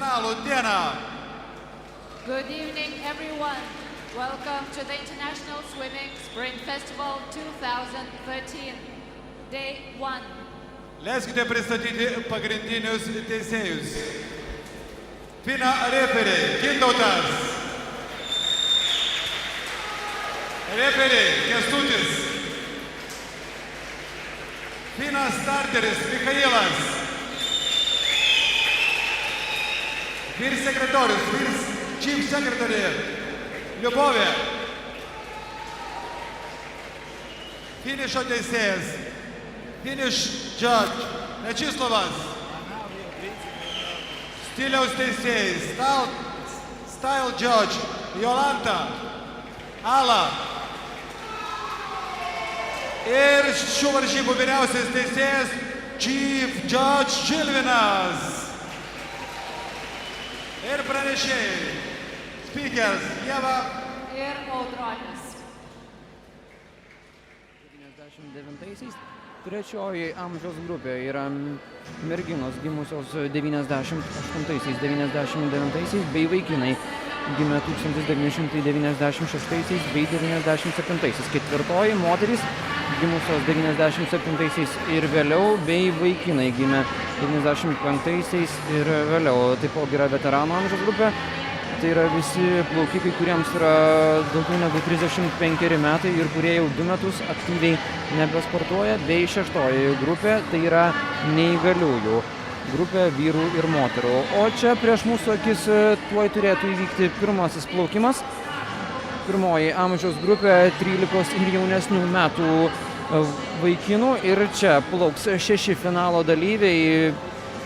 finalų dieną. Good evening, everyone. Welcome to the International Swimming Sprint Festival 2013, Day 1. Leiskite pristatyti pagrindinius teisėjus. FINA referiai Gintautas. Referiai Kęstutis. FINA starteris Michailas. Vyr sekretorius, Chief Secretary Liubovė. Finišo teisėjas, Finish Judge Mečislovas. Stiliaus teisėjai, Style Judge Jolanta, Ala. Ir šių varžybų vyriausias teisėjas Chief Judge Žilvinas. Ir pranešėjai, speakers Ieva ir Audronis. 99-aisiais trečioji amžiaus grupė yra merginos gimusios 98-aisiais, 99-aisiais bei vaikinai gimė 1996-aisiais bei 97-aisiais. Ketvirtoji moterys gimusios 97-aisiais ir vėliau bei vaikinai gimė 95-aisiais ir vėliau. Taipogi yra veteranų amžiaus grupė. Tai yra visi plaukikai, kuriems yra daugiau negu 35 metai ir kurie jau 2 metus aktyviai nebesportuoja, bei šeštoji grupė, tai yra neįgaliųjų grupė vyrų ir moterų. O čia prieš mūsų akis tuoj turėtų įvykti pirmasis plaukimas. Pirmoji amžiaus grupė 13 ir jaunesnių metų vaikinų ir čia plauks 6 finalo dalyviai.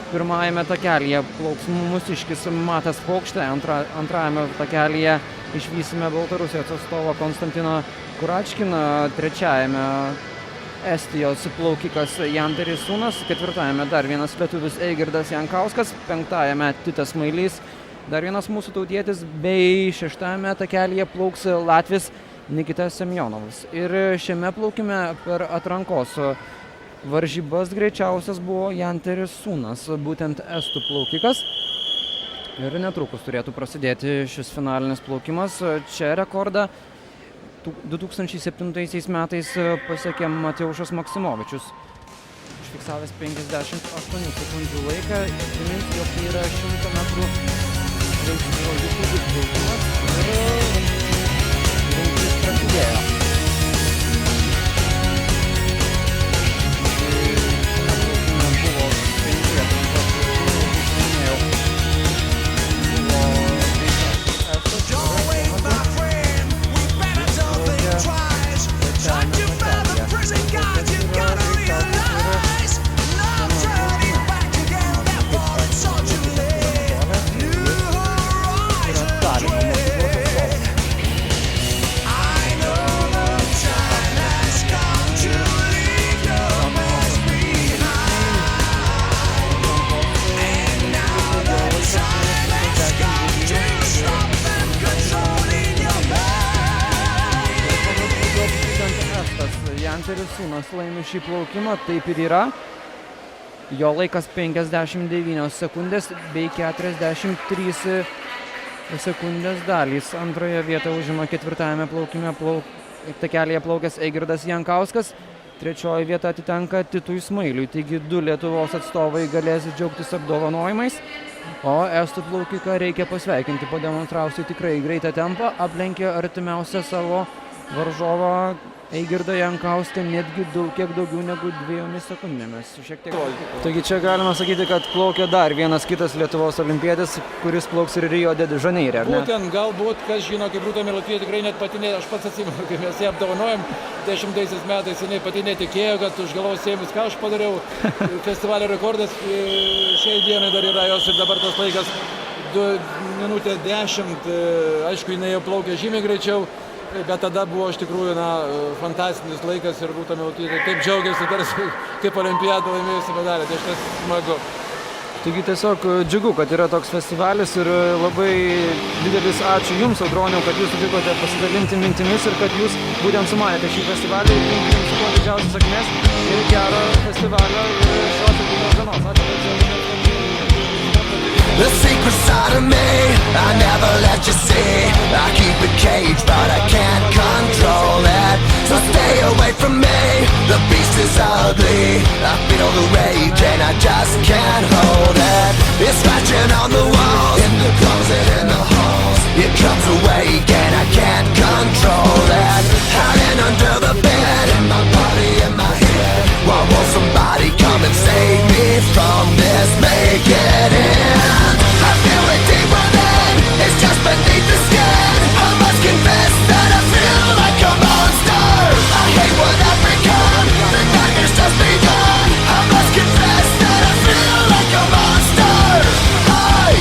Pirmajame takelyje plauks mūsiškis Matas Paukštė, antrajame takelyje išvysime Baltarusijos atstovą Konstantiną Kuračkiną, trečiajame Estijos plaukikas Janteris Sūnas, ketvirtajame dar vienas lietuvis Eigirdas Jankauskas, penktajame Titas Mailys, dar vienas mūsų tautietis, bei šeštajame takelyje plauks latvis Nikitas Semjonovas. Ir šiame plaukime per atrankos varžybas greičiausias buvo Janteris Sūnas, būtent estų plaukikas. Ir netrukus turėtų prasidėti šis finalinis plaukimas. Čia rekordą 2007 metais pasiekė Mateušas Maksimovičius, užfiksavęs 58 sekundžių laiką. Priminsiu, jog tai yra 100 metrų rungtynių plaukimas ir rungtynės prasidėjo. Janteris Sūnas laimi šį plaukimą, taip ir yra. Jo laikas 59 sekundės bei 43 sekundės dalys. Antroje vietoje užima ketvirtajame plaukime takelyje plaukęs Eigirdas Jankauskas. Trečioji vieta atitenka Titui Smailiui, taigi 2 Lietuvos atstovai galės džiaugtis apdovanojimais. O estų plaukiką reikia pasveikinti, pademonstravusi tikrai greitą tempą, aplenkė artimiausią savo varžovą Eigirdą Jankauską netgi kiek daugiau negu 2 sekundėmis. Taigi čia galima sakyti, kad plaukė dar vienas kitas Lietuvos olimpietis, kuris plauks ir Rio de Žaneire, ar ne? Būtent, galbūt, kas žino, kaip Rūta Meilutytė tikrai net pati, aš pats atsimenu, kai mes ją apdovanojom 10 metais, jinai pati netikėjo, kad už galvos ėmus, ką aš padariau. Festivalio rekordas šiai dienai dar yra jos ir dabar tas laikas 2 minutės 10, aišku, jinai jau plaukė žymiai greičiau. Bet tada buvo iš tikrųjų fantastinis laikas ir Rūta Meilutytė taip džiaugiasi, tarsi kaip olimpiadą laimėjusi medalį, tai šitas smagu. Taigi tiesiog džiugu, kad yra toks festivalis ir labai didelis ačiū Jums, Audroniau, kad Jūs sutikote pasidalinti mintimis ir kad Jūs būtent sumanėte šį festivalį ir linkiu Jums kuo didžiausios sėkmės ir gero festivalio ir šios dienos. Ačiū. side of me I never let you see. I keep it caged but I can't control it. So stay away from me, the beast is ugly. I feel the rage and I just can't hold it. It's scratching on the walls, in the closet, in the halls. It comes awake and I can't control it. Hiding under the bed, in my body, in my head. Why won't somebody come and save me from this? Make it end. I feel it deep within, it's just beneath the skin. I must confess that I feel like a monster. I hate what I've become, the nightmare's just begun. I must confess that I feel like a monster. I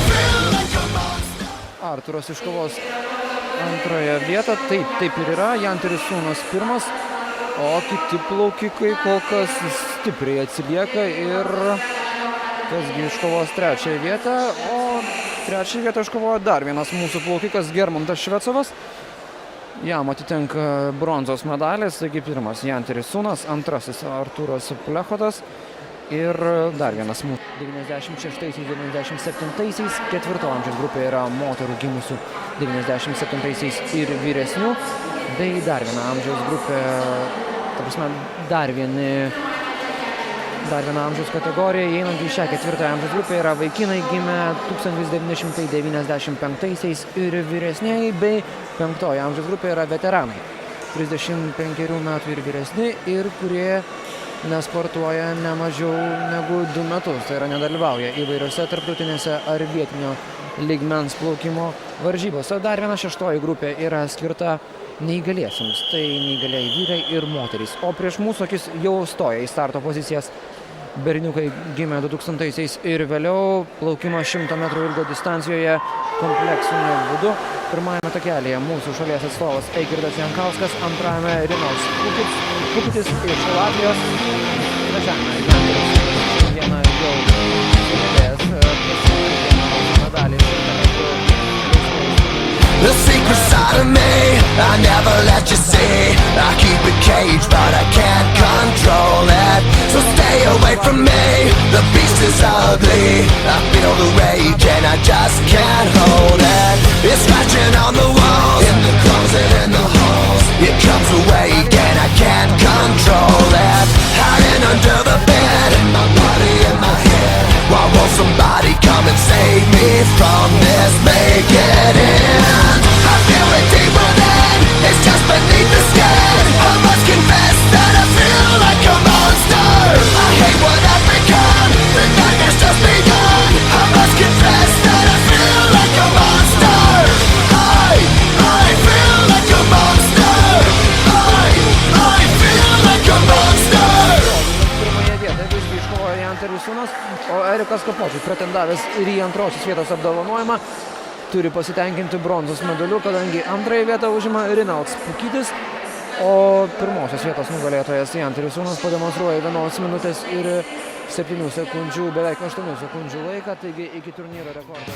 feel like a monster. Arturas iškovos antrąją vietą. Taip ir yra. Janteris Sūnas pirmas, o kiti plaukikai kol kas stipriai atsilieka ir kasgi iškovos trečiąją vietą. O trečiąją vietą iškovojo dar vienas mūsų plaukikas Germantas Švecovas. Jam atitenka bronzos medalis, taigi pirmas Janteris Sūnas, antrasis Arturas Plechotas ir dar vienas mūsų. 96-97, ketvirto amžiaus grupė yra moterų gimusių 97 ir vyresnių, bei dar viena amžiaus grupė, ta prasme, dar viena amžiaus kategorija, įeinant į šią ketvirtąją amžiaus grupę yra vaikinai gimę 1995 ir vyresniai, bei penktoji amžiaus grupė yra veteranai, 35 metų ir vyresni ir kurie nesportuoja ne mažiau negu 2 metus, tai yra nedalyvauja įvairiose tarptautinėse ar vietinio lygmens plaukimo varžybose. Dar viena šeštoji grupė yra skirta neįgaliesiems, tai neįgaliai vyrai ir moterys. O prieš mūsų akis jau stoja į starto pozicijas berniukai gimę 2000-aisiais ir vėliau plaukimas 100 metrų ilgio distancijoje kompleksiniu būdu. Pirmajame takelėje mūsų šalies atstovas Eigirdas Jankauskas, antrajame Rimas Kupitis iš Latvijos. Trečiame Janteris vieną jau sugebėjęs pasiekti medalį 100 metrų. The secret side of me, I never let you see. I keep it caged but I can't control it. So stay away from me, the beast is ugly. I feel the rage and I just can't hold it. It's scratching on the walls, in the closet, in the halls. It comes awake and I can't control it. Hiding under the bed, in my body, in my head. Why won't somebody come and save me from this? Make it end. I feel it deep within, it's just beneath the skin. I must confess that I feel like a monster. I hate what I've become, the nightmare's just begun. I must confess that I feel like a monster. I feel like a monster. I feel like a monster. Pirmoje vietoje visgi iškovojo Janteris Sūnas, o Erikas Kapočius, pretendavęs ir į antrosios vietos apdovanojimą, turi pasitenkinti bronzos medaliu, kadangi antrąją vietą užima Rinalds Pukytis, o pirmosios vietos nugalėtojas Janteris Sūnas pademonstruoja 1 minutės ir 7 sekundžių, beveik 8 sekundžių laiką, taigi iki turnyro rekordo.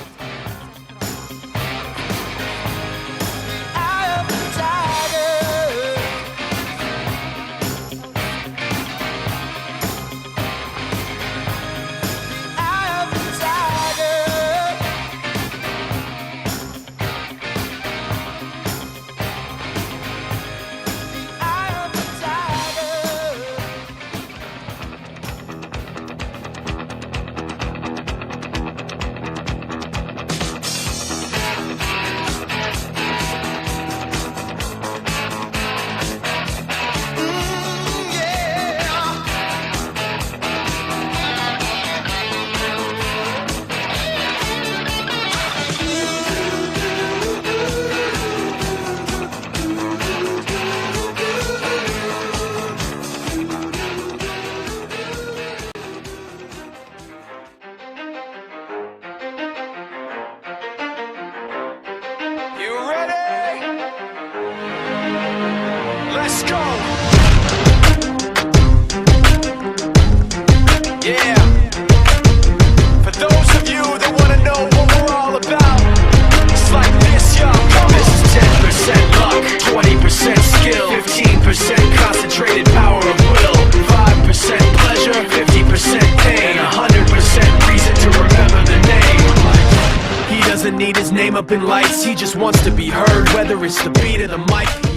Let's go. Yeah. For those of you that want to know what we're all about, it's like this, y'all. This is 10% luck, 20% skill, 15% concentrated power of will, 5% pleasure, 50% pain, and 100% reason to remember the name. doesn't need his name up in lights, he just wants to be heard. Whether it's the beat of the mic